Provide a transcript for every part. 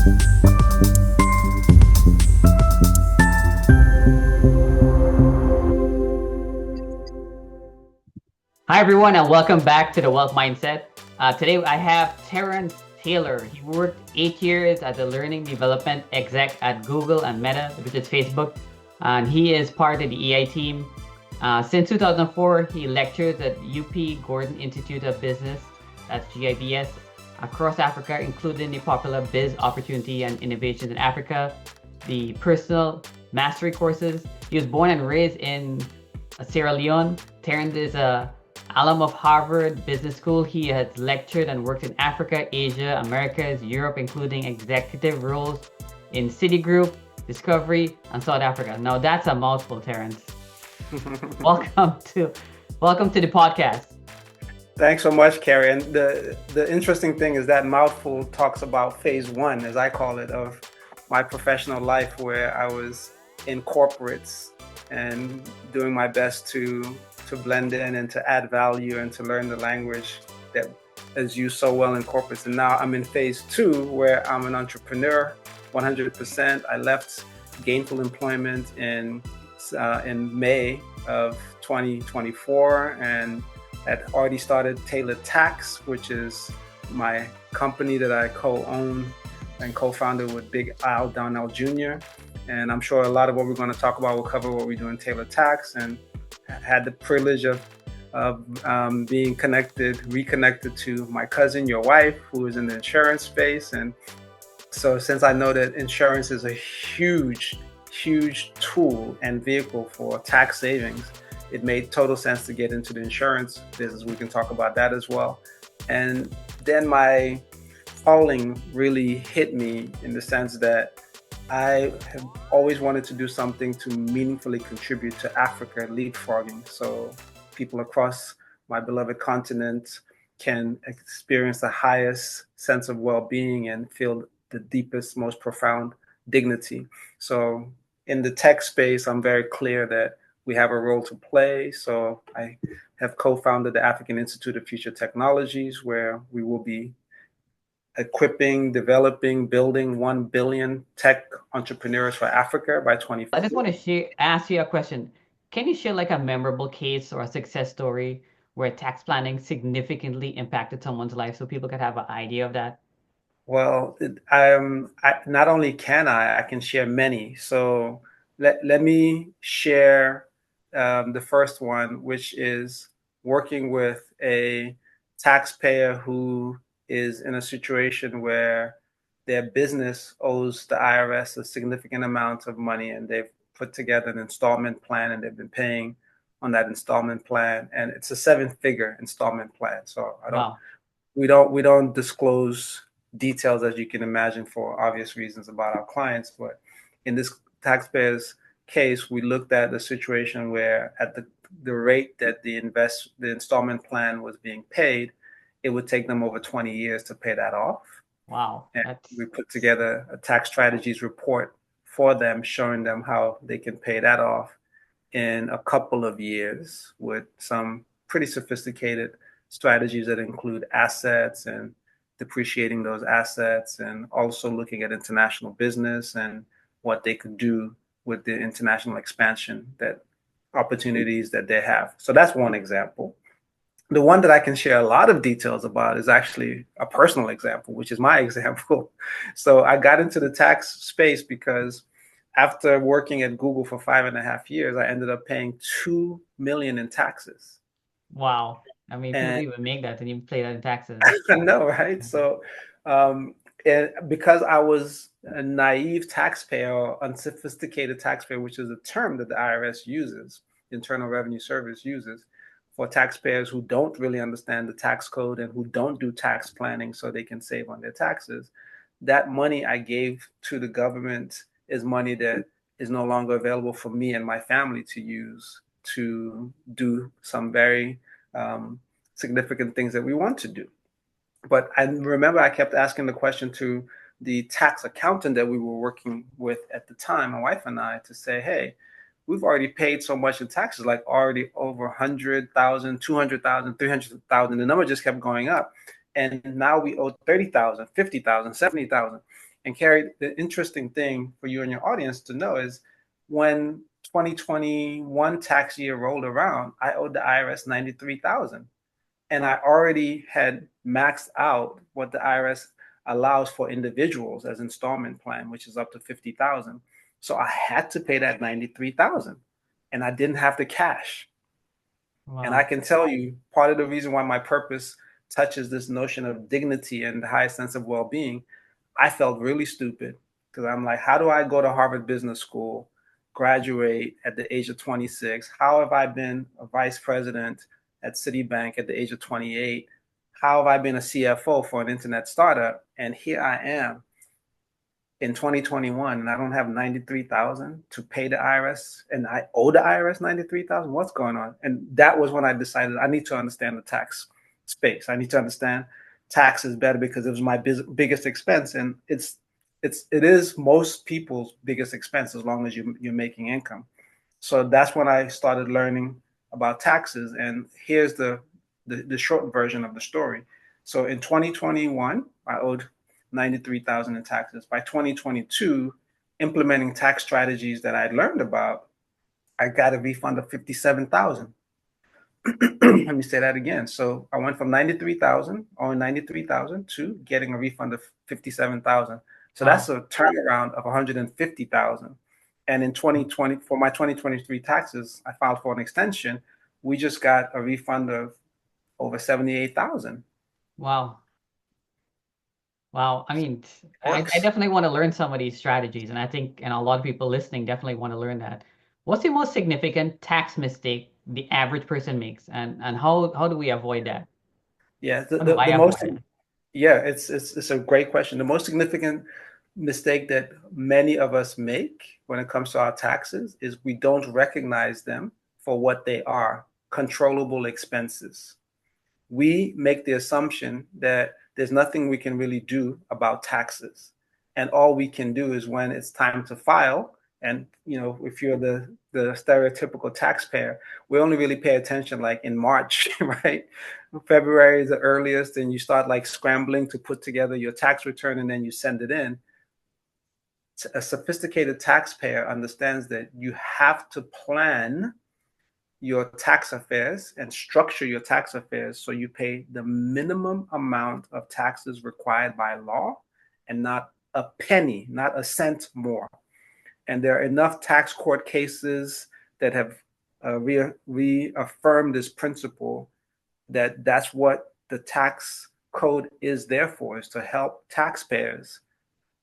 Hi, everyone, and welcome back to the Wealth Mindset. Today, I have Terrance Taylor. He worked 8 years as a learning development exec at Google and Meta, which is Facebook, and he is part of the EI team. Since 2004, he lectures at UP Gordon Institute of Business, that's GIBS, across Africa, including the popular Biz Opportunity and Innovations in Africa, the Personal Mastery courses. He was born and raised in Sierra Leone. Terrance is a alum of Harvard Business School. He has lectured and worked in Africa, Asia, Americas, Europe, including executive roles in Citigroup, Discovery, and South Africa. Now that's a mouthful, Terrance. welcome to welcome to the podcast. Thanks so much, Carrie. And the interesting thing is that mouthful talks about phase one, as I call it, of my professional life, where I was in corporates and doing my best to blend in and to add value and to learn the language that is used so well in corporates. And now I'm in phase two, where I'm an entrepreneur 100%. I left gainful employment in May of 2024 and had already started Taylor Tax, which is my company that I co-own and co-founded with Big Al Donnell Jr. And I'm sure a lot of what we're going to talk about will cover what we do in Taylor Tax, and had the privilege of being reconnected to my cousin, your wife, who is in the insurance space. And so since I know that insurance is a huge tool and vehicle for tax savings, it made total sense to get into the insurance business. We can talk about that as well. And then my calling really hit me in the sense that I have always wanted to do something to meaningfully contribute to Africa leapfrogging, so people across my beloved continent can experience the highest sense of well-being and feel the deepest, most profound dignity. So in the tech space, I'm very clear that we have a role to play. So I have co-founded the African Institute of Future Technologies, where we will be equipping, developing, building 1 billion tech entrepreneurs for Africa by 2050. I just want to ask you a question. Can you share like a memorable case or a success story where tax planning significantly impacted someone's life, so people could have an idea of that? Well, not only can I can share many. So let me share the first one, which is working with a taxpayer who is in a situation where their business owes the IRS a significant amount of money, and they've put together an installment plan, and they've been paying on that installment plan, and it's a 7-figure installment plan. So Wow. we don't disclose details, as you can imagine, for obvious reasons about our clients. But in this taxpayer's case, we looked at the situation where at the rate that the installment plan was being paid, it would take them over 20 years to pay that off. Wow. And we put together a tax strategies report for them, showing them how they can pay that off in a couple of years with some pretty sophisticated strategies that include assets and depreciating those assets, and also looking at international business and what they could do with the international expansion opportunities that they have. So that's one example. The one that I can share a lot of details about is actually a personal example, which is my example. So I got into the tax space because after working at Google for 5.5 years, I ended up paying $2 million in taxes. Wow. I mean, people even make that and even pay that in taxes. I know, right? So because I was a naive taxpayer or unsophisticated taxpayer, which is a term that the IRS uses, Internal Revenue Service uses, for taxpayers who don't really understand the tax code and who don't do tax planning so they can save on their taxes, that money I gave to the government is money that is no longer available for me and my family to use to do some very significant things that we want to do. But I remember I kept asking the question to the tax accountant that we were working with at the time, my wife and I, to say, hey, we've already paid so much in taxes, like already over 100,000, 200,000, 300,000. The number just kept going up. And now we owe 30,000, 50,000, 70,000. And Carrie, the interesting thing for you and your audience to know is when 2021 tax year rolled around, I owed the IRS 93,000, and I already had maxed out what the IRS allows for individuals as installment plan, which is up to 50,000. So I had to pay that 93,000, and I didn't have the cash. And I Wow. can tell you part of the reason why my purpose touches this notion of dignity and the highest sense of well-being. I felt really stupid because I'm like, how do I go to Harvard Business School, graduate at the age of 26? How have I been a vice president at Citibank at the age of 28? How have I been a CFO for an internet startup? And here I am in 2021 and I don't have 93,000 to pay the IRS and I owe the IRS 93,000. What's going on? And that was when I decided I need to understand the tax space. I need to understand taxes better because it was my biggest expense, and it is most people's biggest expense as long as you're making income. So that's when I started learning about taxes. And here's the short version of the story. So in 2021, I owed 93,000 in taxes. By 2022, implementing tax strategies that I learned about, I got a refund of 57,000. Let me say that again. So I went from 93,000, owing 93,000 to getting a refund of 57,000. So that's Wow. a turnaround of 150,000. And in 2020, for my 2023 taxes, I filed for an extension. We just got a refund of over 78,000. Wow. Wow. I mean, I Works. definitely want to learn some of these strategies, and I think, and a lot of people listening definitely want to learn that. What's the most significant tax mistake the average person makes, and how do we avoid that? Yeah, How do I the most avoid that? yeah, it's a great question. The most significant mistake that many of us make when it comes to our taxes is we don't recognize them for what they are, controllable expenses. We make the assumption that there's nothing we can really do about taxes. And all we can do is when it's time to file. And if you're the stereotypical taxpayer, we only really pay attention like in March, right? February is the earliest, and you start like scrambling to put together your tax return and then you send it in. A sophisticated taxpayer understands that you have to plan your tax affairs and structure your tax affairs so you pay the minimum amount of taxes required by law and not a penny, not a cent more. And there are enough tax court cases that have reaffirmed this principle that that's what the tax code is there for, is to help taxpayers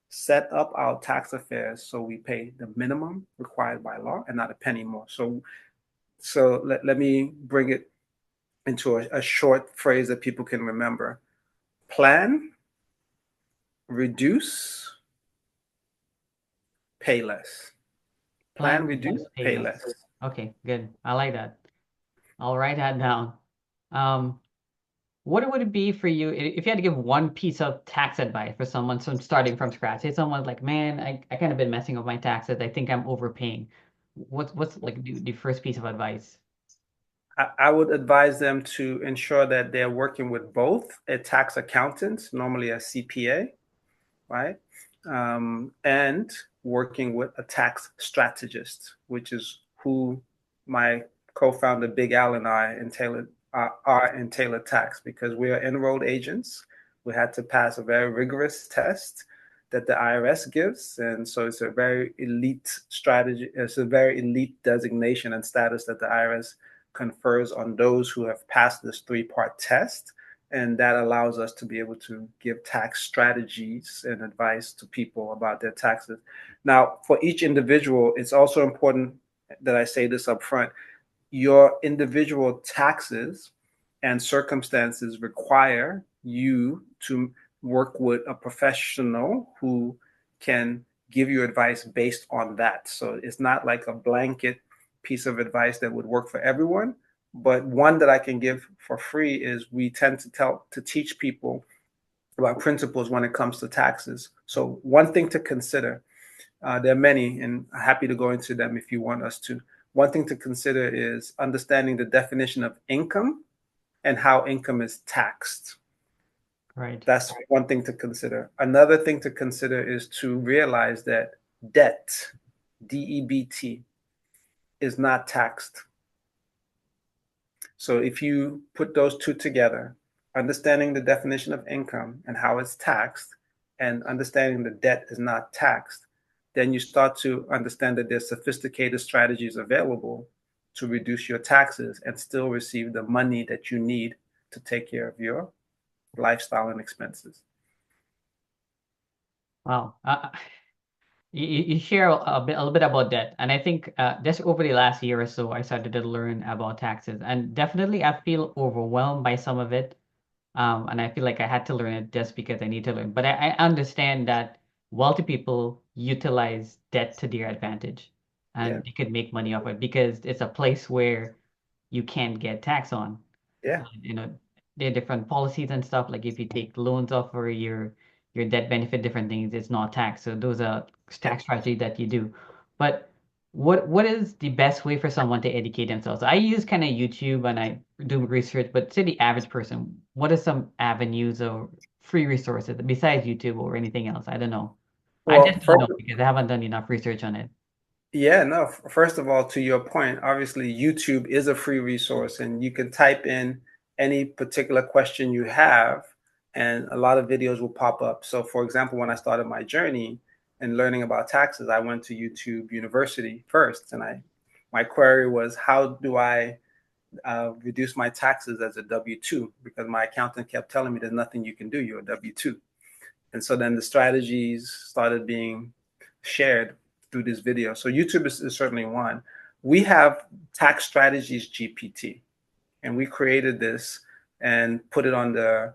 set up our tax affairs so we pay the minimum required by law and not a penny more. So let me bring it into a short phrase that people can remember. Plan, reduce, pay less. Plan, Plan, reduce, reduce, pay pay less. less. Okay, good. I like that. I'll write that down. Um, what would it be for you if you had to give one piece of tax advice for someone starting from scratch? Say someone's like, man, I kind of been messing with my taxes. I think I'm overpaying. What's like the first piece of advice? I would advise them to ensure that they're working with both a tax accountant, normally a CPA, right? And working with a tax strategist, which is who my co-founder Big Al and I in Taylor are in Taylor Tax, because we are enrolled agents. We had to pass a very rigorous test that the IRS gives, and so it's a very elite strategy. It's a very elite designation and status that the IRS confers on those who have passed this three-part test, and that allows us to be able to give tax strategies and advice to people about their taxes. Now, for each individual, it's also important that I say this up front. Your individual taxes and circumstances require you to work with a professional who can give you advice based on that. So it's not like a blanket piece of advice that would work for everyone. But one that I can give for free is we tend to teach people about principles when it comes to taxes. So one thing to consider, there are many, and I'm happy to go into them if you want us to. One thing to consider is understanding the definition of income and how income is taxed. Right. That's one thing to consider. Another thing to consider is to realize that debt, DEBT, is not taxed. So if you put those two together, understanding the definition of income and how it's taxed, and understanding the debt is not taxed, then you start to understand that there's sophisticated strategies available to reduce your taxes and still receive the money that you need to take care of your lifestyle and expenses. Wow. You share a little bit about that, and I think just over the last year or so, I started to learn about taxes, and definitely I feel overwhelmed by some of it. And I feel like I had to learn it just because I need to learn. But I understand that wealthy people utilize debt to their advantage, Yeah, and they could make money off it because it's a place where you can't get tax on. yeah, You know, there are different policies and stuff. Like if you take loans off for your debt benefit, different things, it's not taxed. So those are yeah. tax strategy that you do. But what is the best way for someone to educate themselves? I use kind of YouTube and I do research, but say the average person, what are some avenues or free resources besides YouTube or anything else? I don't know. I Well, just don't first, know because I haven't done enough research on it. yeah, no. First of all, to your point, obviously YouTube is a free resource, and you can type in any particular question you have, and a lot of videos will pop up. So, for example, when I started my journey and learning about taxes, I went to YouTube University first, and my query was, how do I reduce my taxes as a W-2? Because my accountant kept telling me there's nothing you can do. You're a W-2. And so then the strategies started being shared through this video. So YouTube is certainly one. We have tax strategies GPT, and we created this and put it on the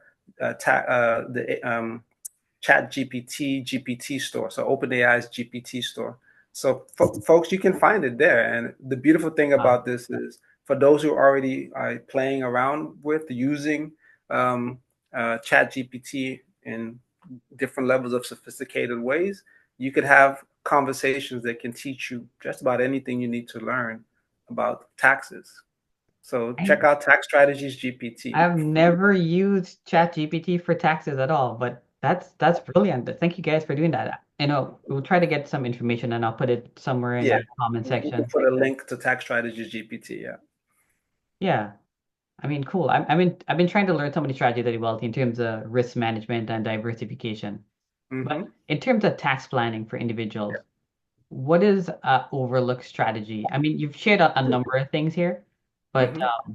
Chat GPT store. So OpenAI's GPT store. So folks, you can find it there. And the beautiful thing Wow. about this is for those who already are playing around with using um, Chat GPT in different levels of sophisticated ways, you could have conversations that can teach you just about anything you need to learn about taxes. So I, check out Tax Strategies GPT. I've never used ChatGPT for taxes at all, but that's brilliant. Thank you guys for doing that. We'll try to get some information and I'll put it somewhere in Yeah, the comment we can section. put a link to Tax Strategies GPT. Yeah. Yeah. I mean, cool. I've been trying to learn so many strategies that are wealthy in terms of risk management and diversification. But Hmm. in terms of tax planning for individuals, what is a overlook strategy? I mean, you've shared a number of things here, but Hmm.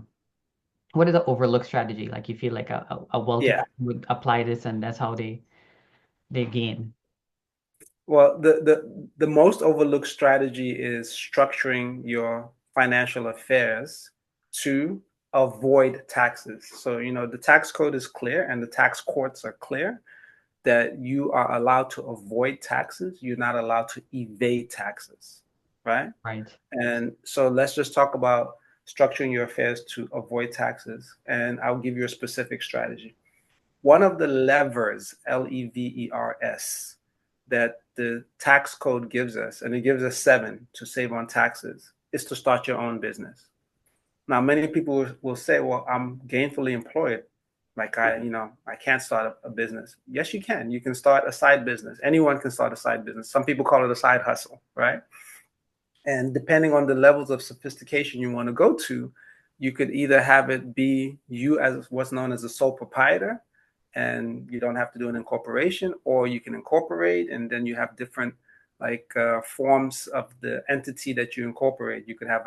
what is an overlook strategy? Like you feel like a wealthy Yeah. person would apply this and that's how they gain. Well, the most overlooked strategy is structuring your financial affairs to avoid taxes. So, the tax code is clear and the tax courts are clear that you are allowed to avoid taxes. You're not allowed to evade taxes, right? Right. And so let's just talk about structuring your affairs to avoid taxes. And I'll give you a specific strategy. One of the levers, levers, that the tax code gives us, and it gives us 7 to save on taxes, is to start your own business. Now, many people will say, well, I'm gainfully employed. Like I can't start a business. Yes, you can. You can start a side business. Anyone can start a side business. Some people call it a side hustle, right? And depending on the levels of sophistication you want to go to, you could either have it be you as what's known as a sole proprietor, and you don't have to do an incorporation, or you can incorporate, and then you have different forms of the entity that you incorporate. You could have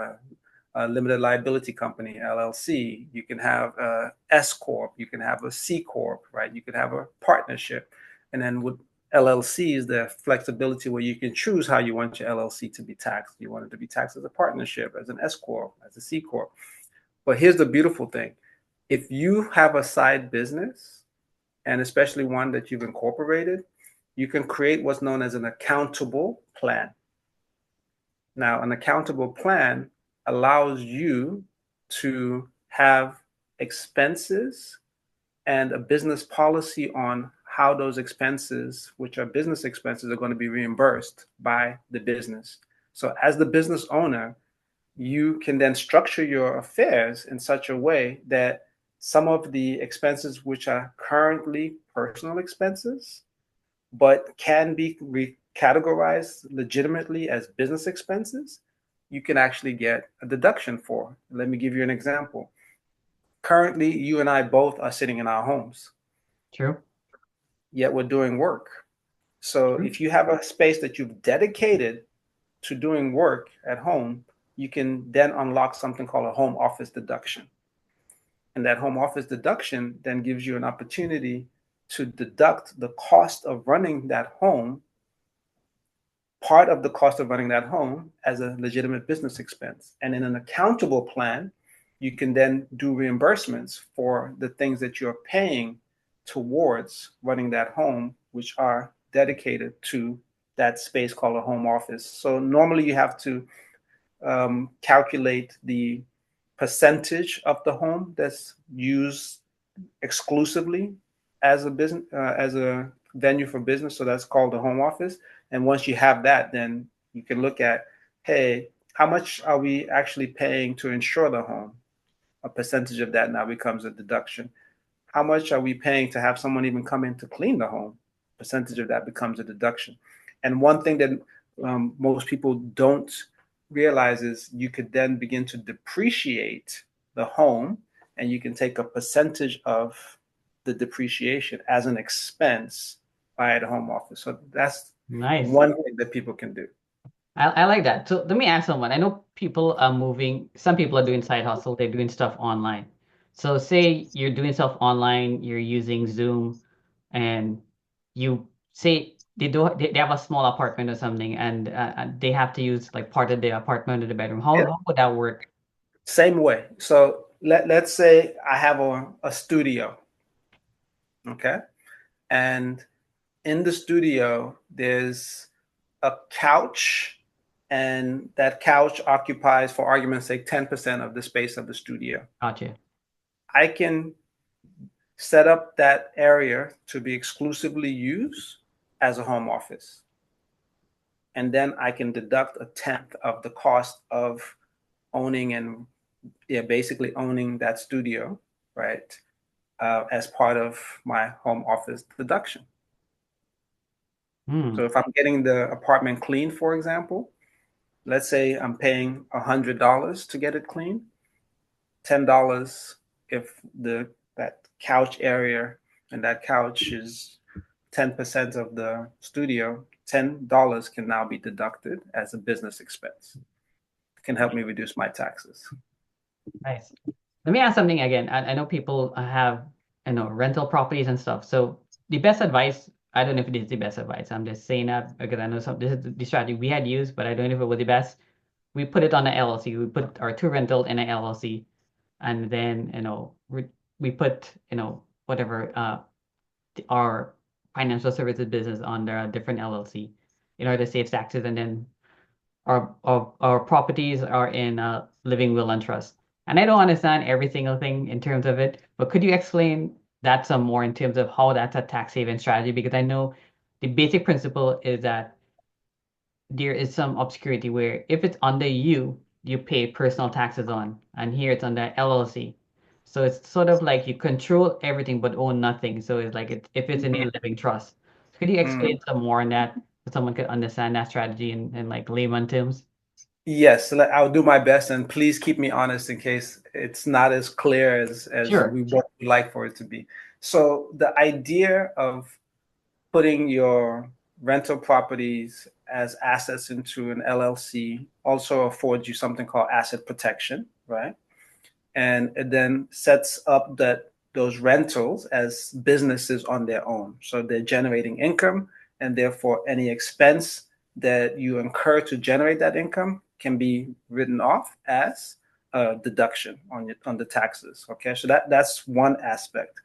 a limited liability company, LLC. You can have a S corp. You can have a C corp, right? You could have a partnership, and then with LLCs, the flexibility where you can choose how you want your LLC to be taxed. You want it to be taxed as a partnership, as an S corp, as a C corp. But here's the beautiful thing: if you have a side business, and especially one that you've incorporated, you can create what's known as an accountable plan. Now, an accountable plan allows you to have expenses and a business policy on how those expenses, which are business expenses, are going to be reimbursed by the business. So, as the business owner, you can then structure your affairs in such a way that some of the expenses which are currently personal expenses, but can be categorized legitimately as business expenses, you can actually get a deduction for. Let me give you an example. Currently, you and I both are sitting in our homes, True. yet we're doing work. So True. if you have a space that you've dedicated to doing work at home, you can then unlock something called a home office deduction. And that home office deduction then gives you an opportunity to deduct the cost of running that home, part of the cost of running that home, as a legitimate business expense. And in an accountable plan, you can then do reimbursements for the things that you're paying towards running that home, which are dedicated to that space called a home office. So normally you have to calculate the percentage of the home that's used exclusively as a business, as a venue for business. So that's called the home office. And once you have that, then you can look at, hey, how much are we actually paying to insure the home? A percentage of that now becomes a deduction. How much are we paying to have someone even come in to clean the home? Percentage of that becomes a deduction. And one thing that most people don't realize is you could then begin to depreciate the home, and you can take a percentage of the depreciation as an expense by the home office. So that's Nice. one thing that people can do. I like that. So let me ask someone. I know people are moving, some people are doing side hustle, they're doing stuff online. So say you're doing stuff online, you're using Zoom, and you say they have a small apartment or something, and they have to use like part of the apartment or the bedroom. Yeah, How would that work? same way. So let's say I have a studio, okay? And in the studio, there's a couch, and that couch occupies, for argument's sake, 10% of the space of the studio. Gotcha. I can set up that area to be exclusively used as a home office. And then I can deduct a tenth of the cost of owning and, yeah, basically owning that studio, right? As part of my home office deduction. Hmm. So if I'm getting the apartment clean, for example, let's say I'm paying $100 to get it clean, $10 if the that couch area, and that couch is 10% of the studio, $10 can now be deducted as a business expense. It can help me reduce my taxes. Nice. Let me ask something again. I know people have, rental properties and stuff. So the best advice, I don't know if it is the best advice. I'm just saying that because I know this is the strategy we had used, but I don't know if it was the best. We put it on an LLC. We put our two rental in an LLC, and then we put whatever our financial services business on the different LLC in order to save taxes, and then our properties are in a living will and trust. And I don't understand every single thing in terms of it, but could you explain that some more in terms of how that's a tax haven strategy? Because I know the basic principle is that there is some obscurity where if it's under you, you pay personal taxes on, and here it's under LLC. So it's sort of like you control everything but own nothing. So it's like if it's in a living trust. Could you explain Mm. some more on that so someone could understand that strategy in like layman terms? Yes, I'll do my best, and please keep me honest in case it's not as clear as Sure. we would like for it to be. So the idea of putting your rental properties as assets into an LLC also affords you something called asset protection, right? And it then sets up that those rentals as businesses on their own. So they're generating income, and therefore any expense that you incur to generate that income can be written off as a deduction on the taxes. Okay, so that's one aspect.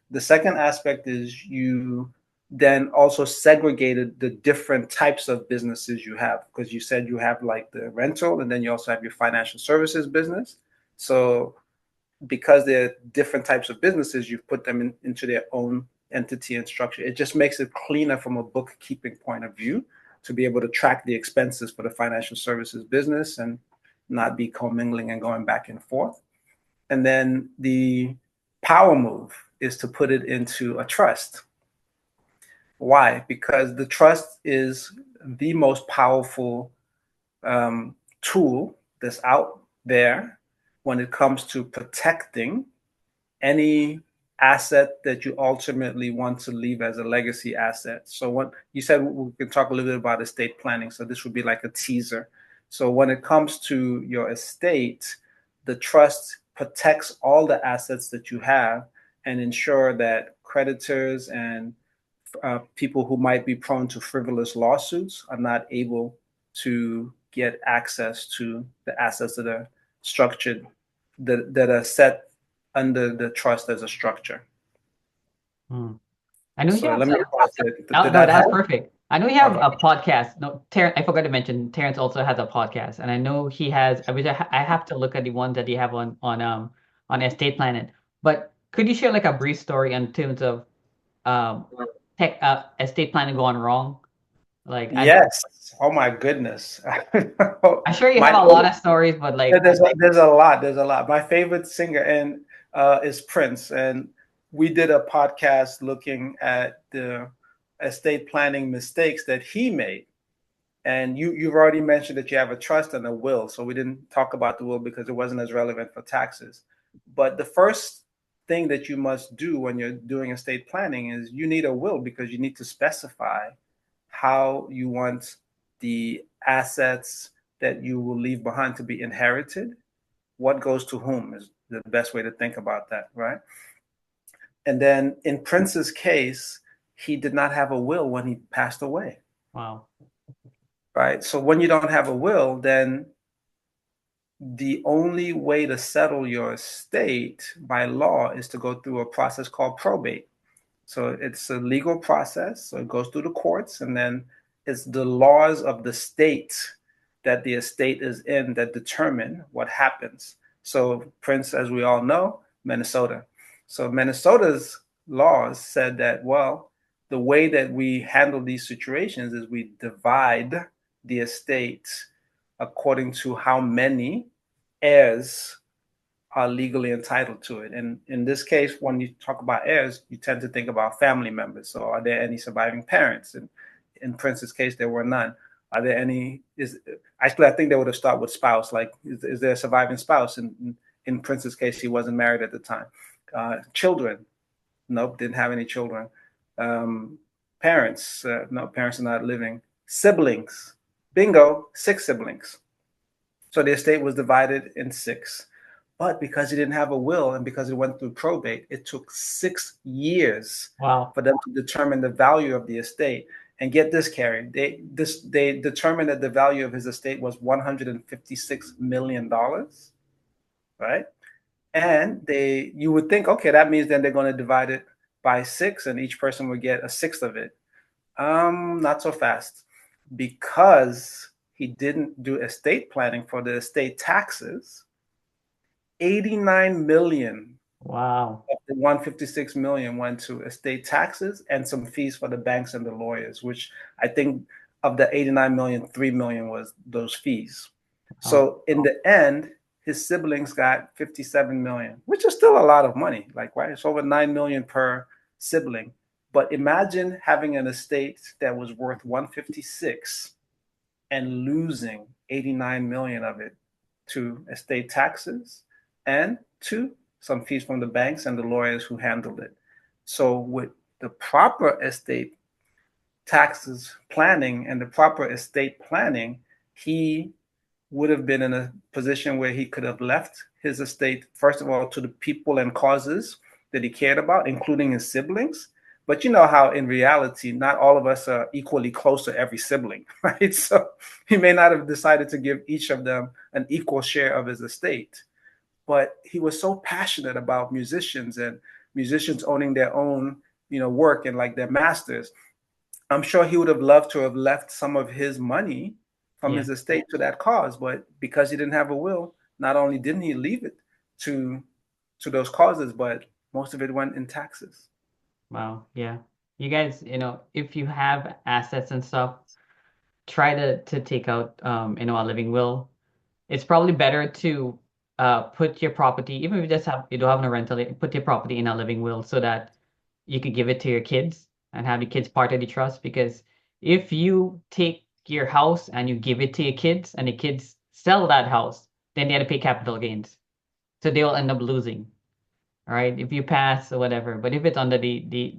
The second aspect is you then also segregated the different types of businesses you have, because you said you have like the rental, and then you also have your financial services business. So because they're different types of businesses, you've put them into their own entity and structure. It just makes it cleaner from a bookkeeping point of view to be able to track the expenses for the financial services business and not be commingling and going back and forth. And then the power move is to put it into a trust. Why? Because the trust is the most powerful tool that's out there when it comes to protecting any asset that you ultimately want to leave as a legacy asset. So what you said, we can talk a little bit about estate planning. So this would be like a teaser. So when it comes to your estate, the trust protects all the assets that you have and ensure that creditors and people who might be prone to frivolous lawsuits are not able to get access to the assets that are structured, that are set under the trust as a structure. Hmm. I know you So have let me some. pause it. Oh, Did no, that that was help? perfect. I know you have Okay. a podcast. No, Terrence, I forgot to mention, Terrence also has a podcast, and I know he has. I wish I have to look at the ones that you have on Estate Planet. But could you share like a brief story in terms of um tech estate planning going wrong? Like Yes. Oh my goodness. I'm sure you have My a lot of stories, but like there's a lot. There's a lot. My favorite singer and is Prince, and we did a podcast looking at the estate planning mistakes that he made. And you've already mentioned that you have a trust and a will, so we didn't talk about the will because it wasn't as relevant for taxes. But the first thing that you must do when you're doing estate planning is you need a will because you need to specify how you want the assets that you will leave behind to be inherited. What goes to whom is the best way to think about that, right? And then in Prince's case, he did not have a will when he passed away, wow, right? So when you don't have a will, then the only way to settle your estate by law is to go through a process called probate. So it's a legal process. So it goes through the courts, and then it's the laws of the state that the estate is in that determine what happens. So Prince, as we all know, Minnesota. So Minnesota's laws said that, well, the way that we handle these situations is we divide the estate according to how many heirs are legally entitled to it. And in this case, when you talk about heirs, you tend to think about family members. So are there any surviving parents? And in Prince's case, there were none. Are there any, is actually, I think they would have started with spouse. Like, is there a surviving spouse? And in Prince's case, he wasn't married at the time. Children, nope, didn't have any children. Um, Parents, no, parents are not living. Siblings, bingo, 6 siblings. So the estate was divided in 6. But because he didn't have a will and because it went through probate, it took 6 years wow, for them to determine the value of the estate. And get this, Carrie, they determined that the value of his estate was $156 million, right? And you would think, okay, that means then they're going to divide it by 6, and each person would get a sixth of it. Not so fast, because he didn't do estate planning for the estate taxes. 89 million wow, of the 156 million went to estate taxes and some fees for the banks and the lawyers, which I think of the 89 million, 3 million was those fees. wow, So in the end, his siblings got 57 million, which is still a lot of money. Like, right? It's over 9 million per sibling. But imagine having an estate that was worth 156 and losing 89 million of it to estate taxes and to some fees from the banks and the lawyers who handled it. So with the proper estate taxes planning and the proper estate planning, he would have been in a position where he could have left his estate, first of all, to the people and causes that he cared about, including his siblings. But you know how in reality, not all of us are equally close to every sibling, right? So he may not have decided to give each of them an equal share of his estate. But he was so passionate about musicians and musicians owning their own, work and like their masters. I'm sure he would have loved to have left some of his money from yeah, his estate to that cause, but because he didn't have a will, not only didn't he leave it to to those causes, but most of it went in taxes. wow, yeah. You guys, if you have assets and stuff, try to take out a living will. It's probably better to put your property, even if you don't have no rental, put your property in a living will so that you could give it to your kids and have your kids part of the trust. Because if you take your house and you give it to your kids and the kids sell that house, then they had to pay capital gains. So they'll end up losing. All right. If you pass or whatever. But if it's under the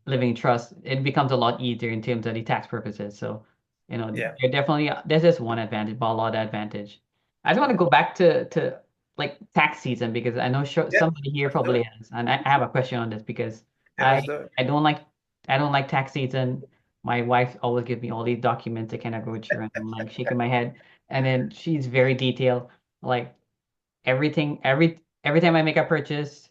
living trust, it becomes a lot easier in terms of the tax purposes. So, Yeah. there definitely there's this one advantage, but a lot of advantage. I just want to go back to like tax season because I know Yeah. somebody here Let's do probably it. has, and I have a question on this because Yeah, I let's do it. I don't like I don't like tax season. My wife always gives me all these documents to kind of go through, and I'm like shaking my head, and then she's very detailed, like everything, every time I make a purchase,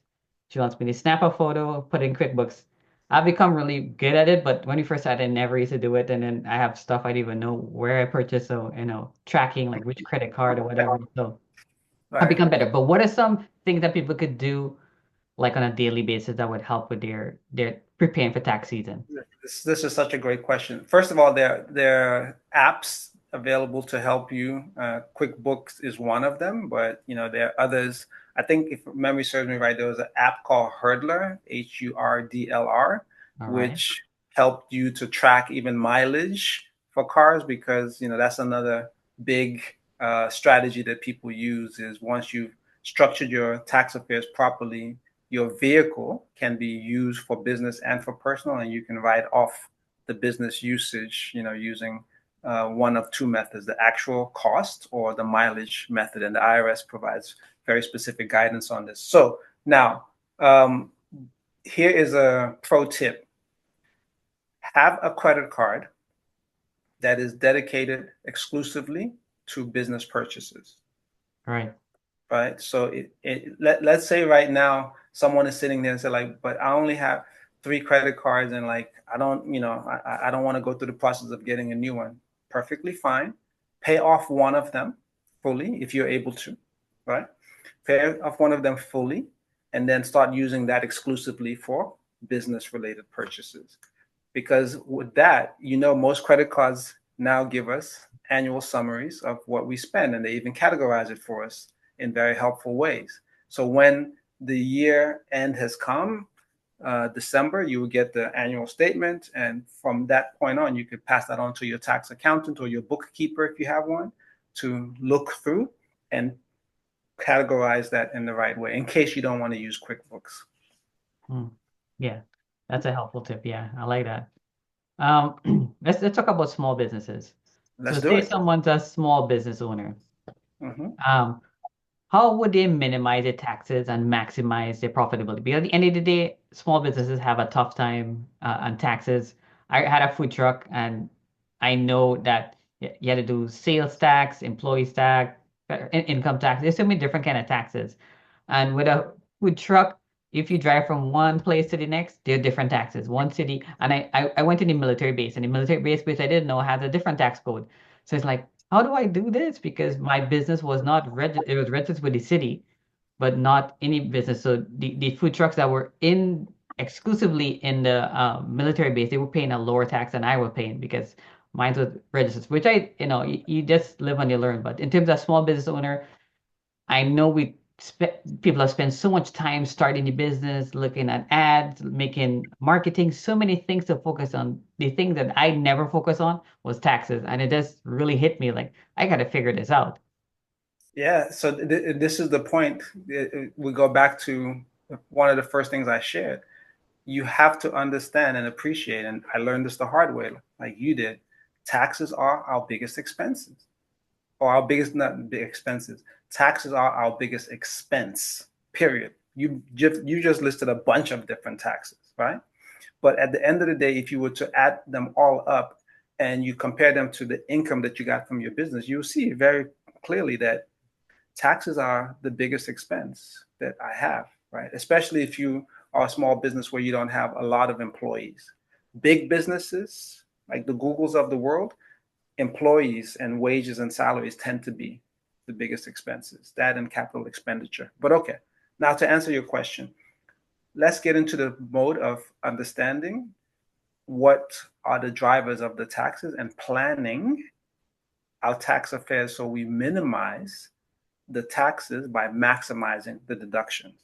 she wants me to snap a photo, put it in QuickBooks. I've become really good at it, but when we first started, I never used to do it. And then I have stuff I didn't even know where I purchased, so tracking like which credit card or whatever. So I've Right. become better. But what are some things that people could do like on a daily basis that would help with their preparing for tax season? This is such a great question. First of all, there are apps available to help you. QuickBooks is one of them, but there are others. I think if memory serves me right, there was an app called Hurdler, Hurdlr, All right. which helped you to track even mileage for cars because that's another big strategy that people use is once you've structured your tax affairs properly, your vehicle can be used for business and for personal, and you can write off the business usage, using one of two methods, the actual cost or the mileage method. And the IRS provides very specific guidance on this. So now, here is a pro tip. Have a credit card that is dedicated exclusively to business purchases. All right. Right? So let's say right now someone is sitting there and say like, but I only have three credit cards and like I don't, I don't want to go through the process of getting a new one. Perfectly fine. Pay off one of them fully if you're able to, right? Pay off one of them fully and then start using that exclusively for business related purchases. Because with that, most credit cards now give us annual summaries of what we spend, and they even categorize it for us in very helpful ways. So when the year end has come, December, you will get the annual statement. And from that point on, you could pass that on to your tax accountant or your bookkeeper if you have one to look through and categorize that in the right way in case you don't want to use QuickBooks. Hmm. Yeah, that's a helpful tip. Yeah, I like that. Let's talk about small businesses. So Let's do say it. someone's a small business owner. Mm-hmm. Um, how would they minimize their taxes and maximize their profitability? Because at the end of the day, small businesses have a tough time on taxes. I had a food truck, and I know that you had to do sales tax, employee tax, income tax. There's so many different kind of taxes. And with a food truck, if you drive from one place to the next, there are different taxes. One city, and I went to the military base, and the military base, which I didn't know, has a different tax code. So it's like, how do I do this? Because my business was not registered, it was registered with the city, but not any business. So the food trucks that were in exclusively in the military base, they were paying a lower tax than I was paying because mine was registered, which you just live and you learn. But in terms of small business owner, I know people have spent so much time starting the business, looking at ads, making marketing, so many things to focus on. The thing that I never focus on was taxes, and it just really hit me like I got to figure this out. Yeah, so this is the point. We go back to one of the first things I shared. You have to understand and appreciate, and I learned this the hard way, like you did. Taxes are our biggest expenses, or our biggest, not big expenses. Taxes are our biggest expense, period. You just listed a bunch of different taxes, right? But at the end of the day, if you were to add them all up and you compare them to the income that you got from your business, you'll see very clearly that taxes are the biggest expense that I have, right? Especially if you are a small business where you don't have a lot of employees. Big businesses like the Googles of the world, employees and wages and salaries tend to be the biggest expenses, that and capital expenditure. But okay, now to answer your question, let's get into the mode of understanding what are the drivers of the taxes and planning our tax affairs so we minimize the taxes by maximizing the deductions.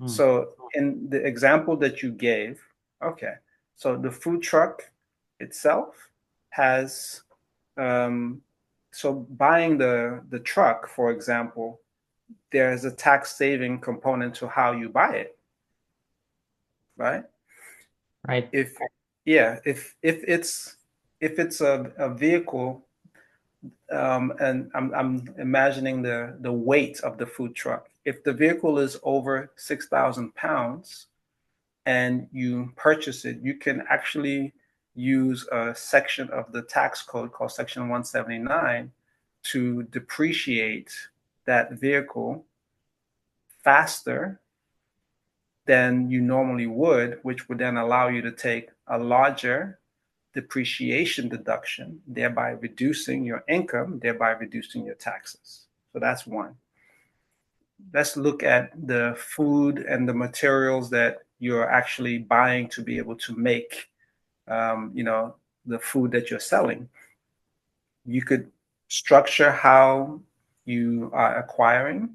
Mm. So in the example that you gave, okay, so the food truck itself has, um, so buying the truck, for example, there's a tax saving component to how you buy it, right? Right. If yeah, if it's a vehicle, and I'm imagining the weight of the food truck. If the vehicle is over 6,000 pounds and you purchase it, you can actually use a section of the tax code called Section 179 to depreciate that vehicle faster than you normally would, which would then allow you to take a larger depreciation deduction, thereby reducing your income, thereby reducing your taxes. So that's one. Let's look at the food and the materials that you're actually buying to be able to make, the food that you're selling. You could structure how you are acquiring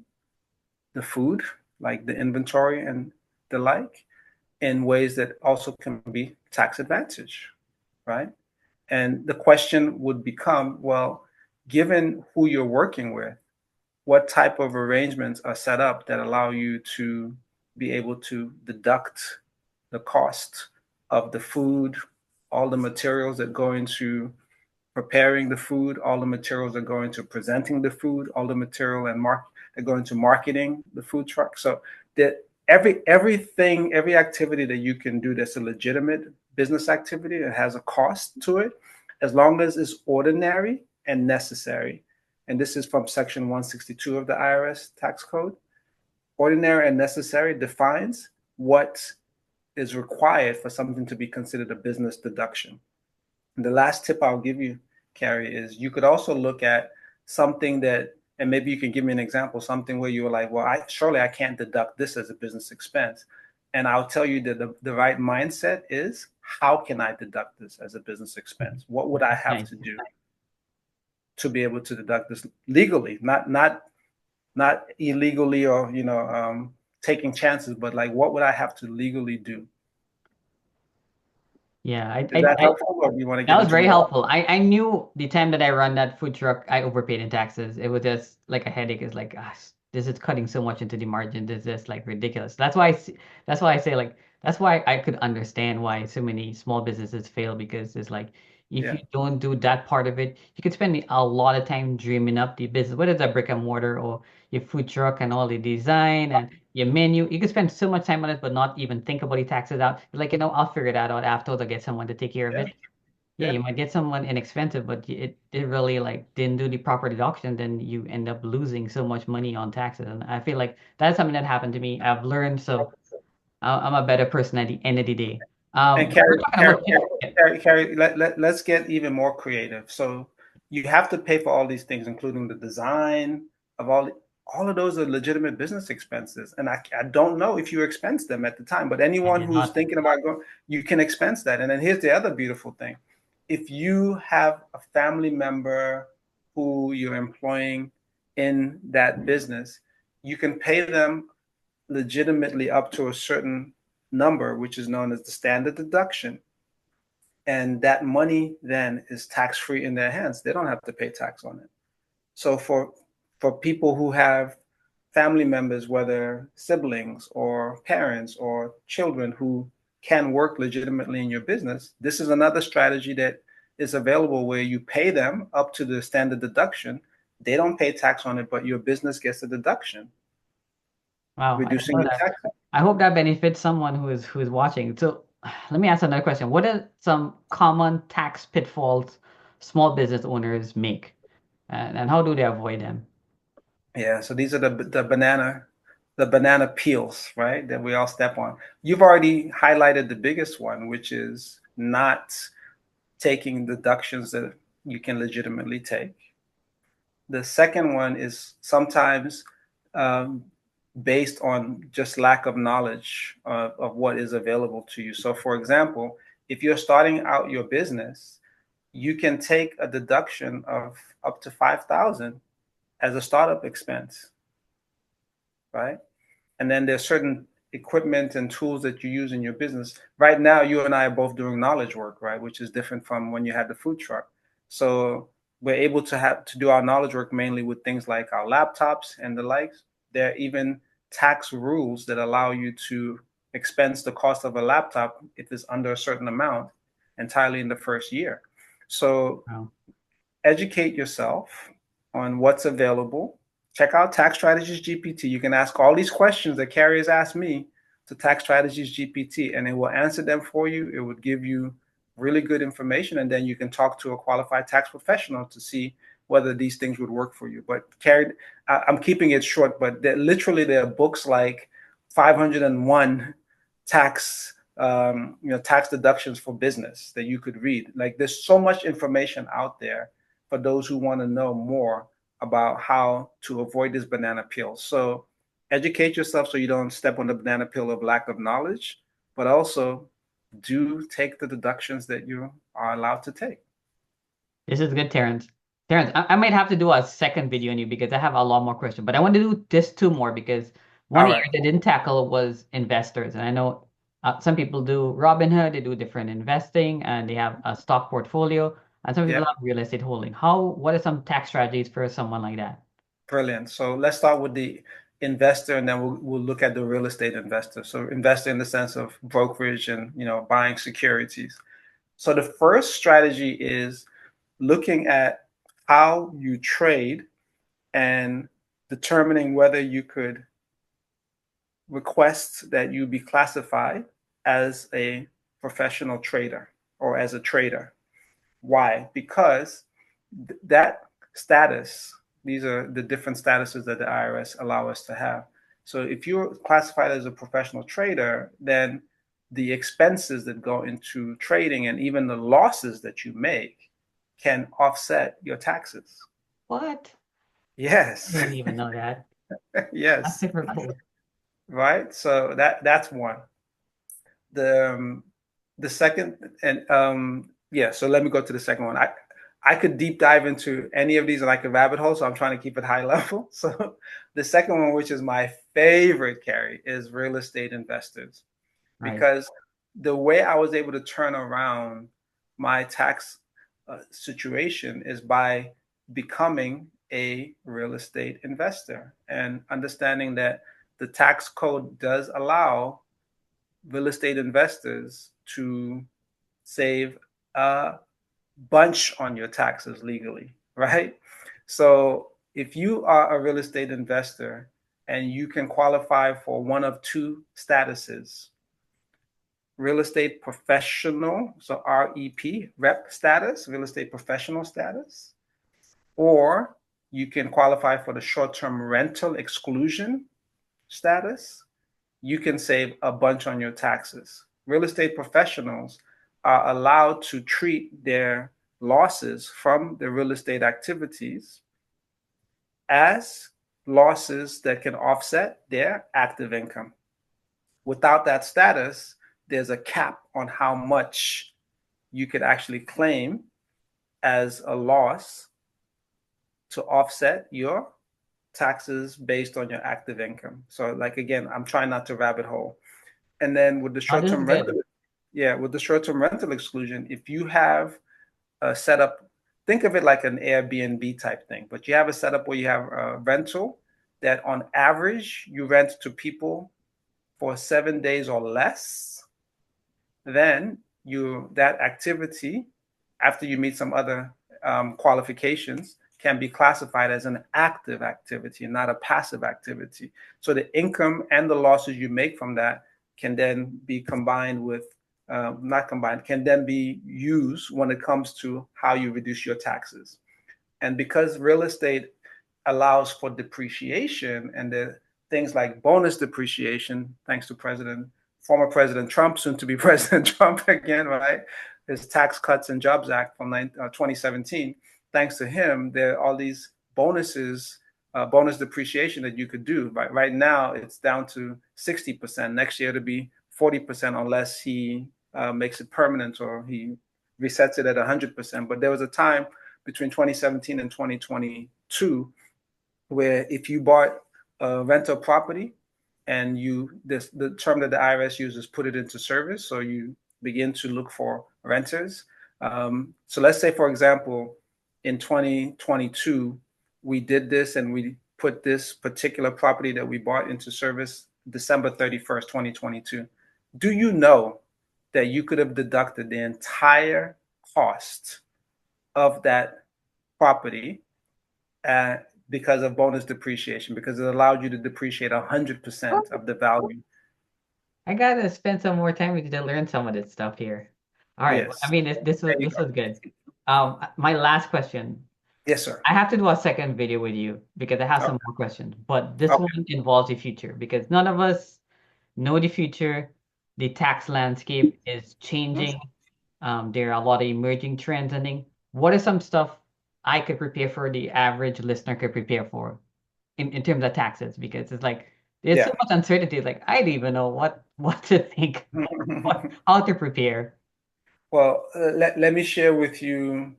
the food, like the inventory and the like, in ways that also can be tax advantage, right? And the question would become, well, given who you're working with, what type of arrangements are set up that allow you to be able to deduct the cost of the food, all the materials that go into preparing the food, all the materials that go into presenting the food, all the material and that go into marketing the food truck. So that every activity that you can do that's a legitimate business activity that has a cost to it, as long as it's ordinary and necessary. And this is from Section 162 of the IRS tax code. Ordinary and necessary defines what is required for something to be considered a business deduction. And the last tip I'll give you, Carrie, is you could also look at something that, and maybe you can give me an example, something where you were like, well, surely I can't deduct this as a business expense. And I'll tell you that the right mindset is, how can I deduct this as a business expense? What would I have Nice. to do to be able to deduct this legally, not illegally, or taking chances, but like, what would I have to legally do? Yeah, Is that helpful, or do you want to that get was into very more? helpful. I knew the time that I run that food truck, I overpaid in taxes. It was just like a headache. It's like, gosh, this is cutting so much into the margin. This is like ridiculous. That's why I say like that's why I could understand why so many small businesses fail, because it's like if you Yeah, don't do that part of it, you could spend a lot of time dreaming up the business, whether it's a brick and mortar or your food truck and all the design and your menu. You could spend so much time on it, but not even think about the taxes out. Like, I'll figure that out afterwards. I'll get someone to take care of yeah, it. Yeah, yeah. you might get someone inexpensive, but it really like didn't do the proper deduction, then you end up losing so much money on taxes. And I feel like that's something that happened to me. I've learned, so I'm a better person at the end of the day. And But we're Carrie, talking Carrie, about Carrie, let's get even more creative. So you have to pay for all these things, including the design of all of those are legitimate business expenses. And I don't know if you expense them at the time, but I anyone did who's not. thinking about going, you can expense that. And then here's the other beautiful thing. If you have a family member who you're employing in that business, you can pay them legitimately up to a certain number, which is known as the standard deduction. And that money then is tax free in their hands. They don't have to pay tax on it. So for people who have family members, whether siblings or parents or children who can work legitimately in your business, this is another strategy that is available where you pay them up to the standard deduction. They don't pay tax on it, but your business gets a deduction, Wow, I didn't reducing know your that. tax. I hope that benefits someone who is watching. So let me ask another question. What are some common tax pitfalls small business owners make, and how do they avoid them? Yeah, so these are the banana peels, right? That we all step on. You've already highlighted the biggest one, which is not taking deductions that you can legitimately take. The second one is sometimes um, based on just lack of knowledge of what is available to you. So, for example, if you're starting out your business, you can take a deduction of up to 5,000 as a startup expense, right? And then there's certain equipment and tools that you use in your business. Right now, you and I are both doing knowledge work, right? Which is different from when you had the food truck. So we're able to have to do our knowledge work mainly with things like our laptops and the likes. There are even tax rules that allow you to expense the cost of a laptop if it's under a certain amount entirely in the first year. So Wow. educate yourself on what's available. Check out Tax Strategist GPT. You can ask all these questions that Carrie has asked me to Tax Strategist GPT, and it will answer them for you. It would give you really good information, and then you can talk to a qualified tax professional to see whether these things would work for you. But Carrie, I'm keeping it short, but literally there are books like 501 tax tax deductions for business that you could read. Like there's so much information out there for those who want to know more about how to avoid this banana peel. So educate yourself so you don't step on the banana peel of lack of knowledge, but also do take the deductions that you are allowed to take. This is good, Terrance. Terrance, I might have to do a second video on you because I have a lot more questions, but I want to do just two more because one All area right, that didn't tackle was investors. And I know some people do Robinhood, they do different investing, and they have a stock portfolio, and some people yeah, have real estate holding. What are some tax strategies for someone like that? brilliant. So let's start with the investor, and then we'll look at the real estate investor. So investor in the sense of brokerage and buying securities. So the first strategy is looking at how you trade and determining whether you could request that you be classified as a professional trader or as a trader. Why? Because that status, these are the different statuses that the IRS allow us to have. So if you're classified as a professional trader, then the expenses that go into trading and even the losses that you make can offset your taxes. What? I Yes. didn't even know that. That's Yes. super cool. Right. So that's one. The the second and yeah, so let me go to the second one. I could deep dive into any of these and I could rabbit hole, so I'm trying to keep it high level. So the second one, which is my favorite, Carrie, is real estate investors, Right. because the way I was able to turn around my tax situation is by becoming a real estate investor and understanding that the tax code does allow real estate investors to save a bunch on your taxes legally, right? So if you are a real estate investor and you can qualify for one of two statuses, real estate professional, so rep status, real estate professional status, or you can qualify for the short-term rental exclusion status, you can save a bunch on your taxes. Real estate professionals are allowed to treat their losses from the real estate activities as losses that can offset their active income. Without that status, there's a cap on how much you could actually claim as a loss to offset your taxes based on your active income. So, like again, I'm trying not to rabbit hole. And then with the Oh, this is short-term good. rental, yeah, with the short-term rental exclusion, if you have a setup, think of it like an Airbnb type thing, but you have a setup where you have a rental that on average you rent to people for 7 days or less, then that activity, after you meet some other qualifications, can be classified as an active activity, not a passive activity. So the income and the losses you make from that can then be combined with, not combined, can then be used when it comes to how you reduce your taxes. And because real estate allows for depreciation and the things like bonus depreciation, thanks to former President Trump, soon to be President Trump again, right? His Tax Cuts and Jobs Act from 2017. Thanks to him, there are all these bonuses, bonus depreciation that you could do. Right now, it's down to 60%. Next year, it'll be 40% unless he makes it permanent or he resets it at 100%. But there was a time between 2017 and 2022 where if you bought a rental property and the term that the IRS uses, put it into service, so you begin to look for renters. So let's say, for example, in 2022, we did this and we put this particular property that we bought into service December 31st, 2022. Do you know that you could have deducted the entire cost of that property uh, because of bonus depreciation, because it allowed you to depreciate 100% of the value? I gotta spend some more time with you to learn some of this stuff here. All right. I Yes. mean, this was There you this go. was good. My last question. Yes, sir. I have to do a second video with you because I have some Okay. more questions, but this one Okay. involves the future because none of us know the future. The tax landscape is Mhm. changing. There are a lot of emerging trends and things. What is some stuff I could prepare for the average listener could prepare for in terms of taxes? Because it's like there's so Yeah. much uncertainty. Like I don't even know what to think, how to prepare. Well, let me share with you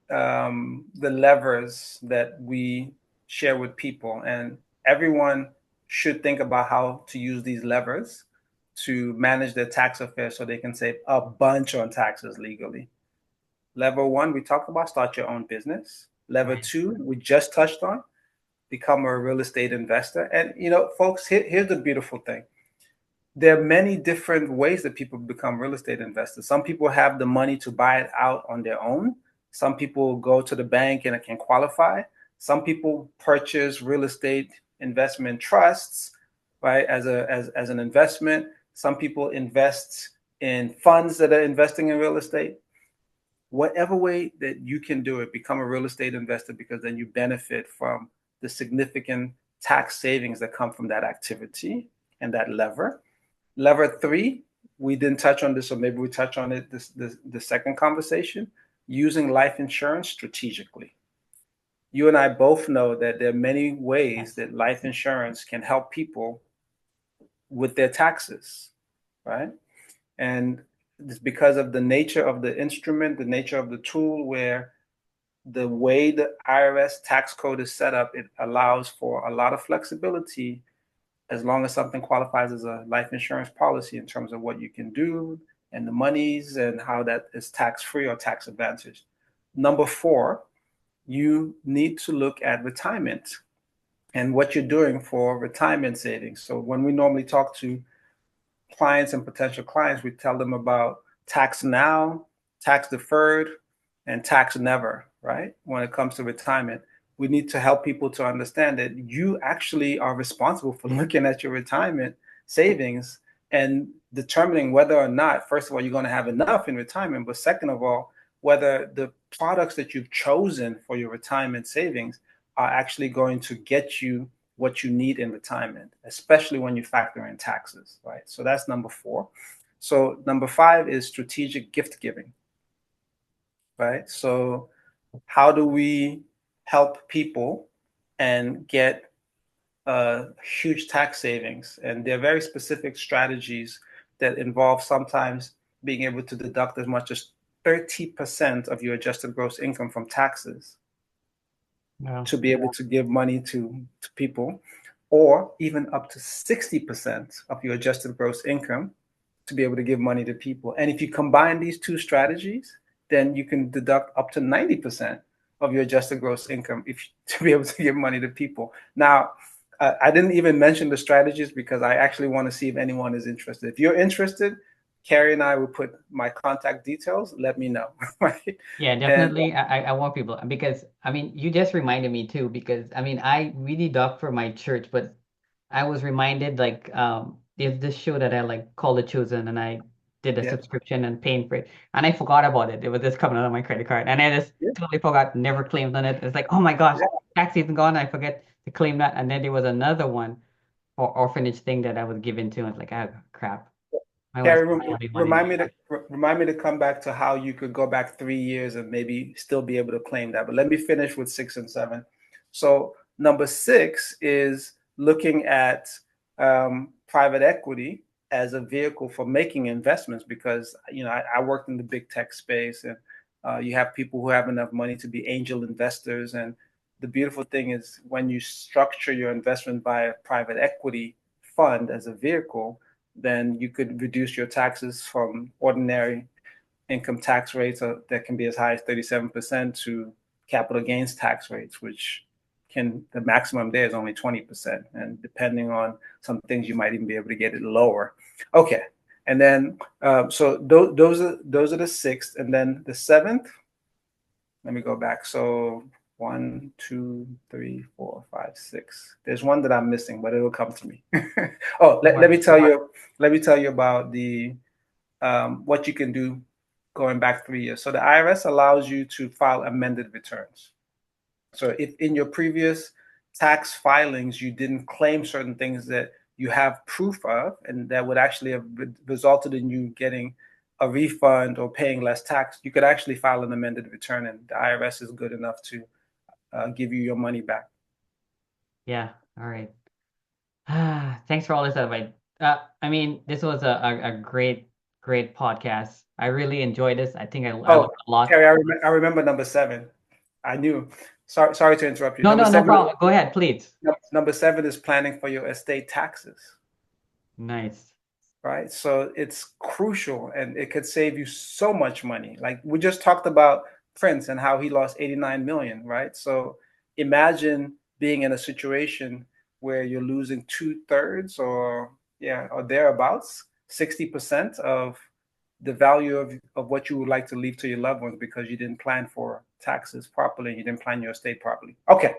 the levers that we share with people, and everyone should think about how to use these levers to manage their tax affairs so they can save a bunch on taxes legally. Level one, we talked about start your own business. Level Right. two, we just touched on become a real estate investor. And, folks, here's the beautiful thing. There are many different ways that people become real estate investors. Some people have the money to buy it out on their own. Some people go to the bank and it can qualify. Some people purchase real estate investment trusts, right, as an investment. Some people invest in funds that are investing in real estate. Whatever way that you can do it, become a real estate investor, because then you benefit from the significant tax savings that come from that activity and that lever. Lever three, we didn't touch on this, so maybe we touch on it the second conversation, using life insurance strategically. You and I both know that there are many ways Yes. that life insurance can help people with their taxes, right? And it's because of the nature of the instrument, the nature of the tool, where the way the IRS tax code is set up, it allows for a lot of flexibility as long as something qualifies as a life insurance policy in terms of what you can do and the monies and how that is tax free or tax advantage. Number four, you need to look at retirement and what you're doing for retirement savings. So when we normally talk to clients and potential clients, we tell them about tax now, tax deferred, and tax never, right? When it comes to retirement, we need to help people to understand that you actually are responsible for looking at your retirement savings and determining whether or not, first of all, you're going to have enough in retirement, but second of all, whether the products that you've chosen for your retirement savings are actually going to get you what you need in retirement, especially when you factor in taxes, right? So that's number four. So number five is strategic gift giving, right? So how do we help people and get huge tax savings? And there are very specific strategies that involve sometimes being able to deduct as much as 30% of your adjusted gross income from taxes No. to be able to give money to people, or even up to 60% of your adjusted gross income to be able to give money to people. And if you combine these two strategies, then you can deduct up to 90% of your adjusted gross income if to be able to give money to people. Now, I didn't even mention the strategies because I actually want to see if anyone is interested. If you're interested, Carrie and I will put my contact details. Let me know, right? Yeah, And definitely. I want people because I mean you just reminded me too because I mean I really dug for my church, but I was reminded like there's this show that I like called The Chosen and I did a yeah, subscription and paying for it and I forgot about it. It was just coming out of my credit card and I just yeah, totally forgot, never claimed on it. It's like, oh my gosh, yeah. tax season gone, I forget to claim that. And then there was another one for orphanage thing that I was given to. It's like, oh crap, I was Carrie, giving money. remind me to come back to how you could go back 3 years and maybe still be able to claim that. But let me finish with six and seven. So number six is looking at private equity as a vehicle for making investments, because I worked in the big tech space, and you have people who have enough money to be angel investors, and the beautiful thing is when you structure your investment by a private equity fund as a vehicle, then you could reduce your taxes from ordinary income tax rates that can be as high as 37% to capital gains tax rates, which can, the maximum there is only 20%. And depending on some things, you might even be able to get it lower. Okay. And then, so those are the sixth. And then the seventh, let me go back. So 1, 2, 3, 4, 5, 6. There's one that I'm missing, but it'll come to me. Oh, let me tell you. Let me tell you about the what you can do going back 3 years. So the IRS allows you to file amended returns. So if in your previous tax filings you didn't claim certain things that you have proof of, and that would actually have resulted in you getting a refund or paying less tax, you could actually file an amended return, and the IRS is good enough to give you your money back. Yeah. All right. Thanks for all this advice. I mean, this was a great podcast. I really enjoyed this. I think I learned Oh, a lot. Terry, I remember number 7. I knew. Sorry to interrupt you. No, Number no, no 7. problem. Go ahead, please. Number 7 is planning for your estate taxes. Nice. Right? So it's crucial, and it could save you so much money. Like we just talked about Prince and how he lost 89 million, right? So imagine being in a situation where you're losing 2/3 or thereabouts, 60% of the value of what you would like to leave to your loved ones because you didn't plan for taxes properly, you didn't plan your estate properly. Okay,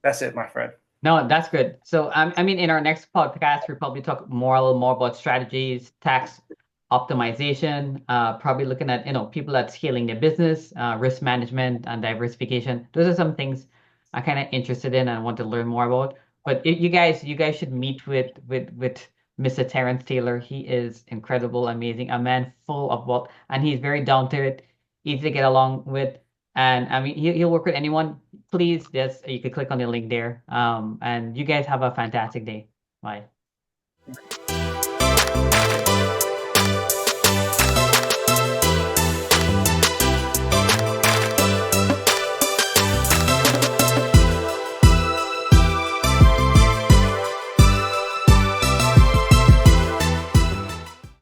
that's it, my friend. No, that's good. So, I mean, in our next podcast, we'll probably talk more a little more about strategies, tax optimization, probably looking at, people that scaling their business, risk management and diversification. Those are some things I'm kind of interested in and want to learn more about. But you guys should meet with Mr. Terrance Taylor. He is incredible, amazing, a man full of wealth, and he's very down to it, easy to get along with. And I mean, he'll work with anyone. Please, just you can click on the link there. And you guys have a fantastic day. Bye.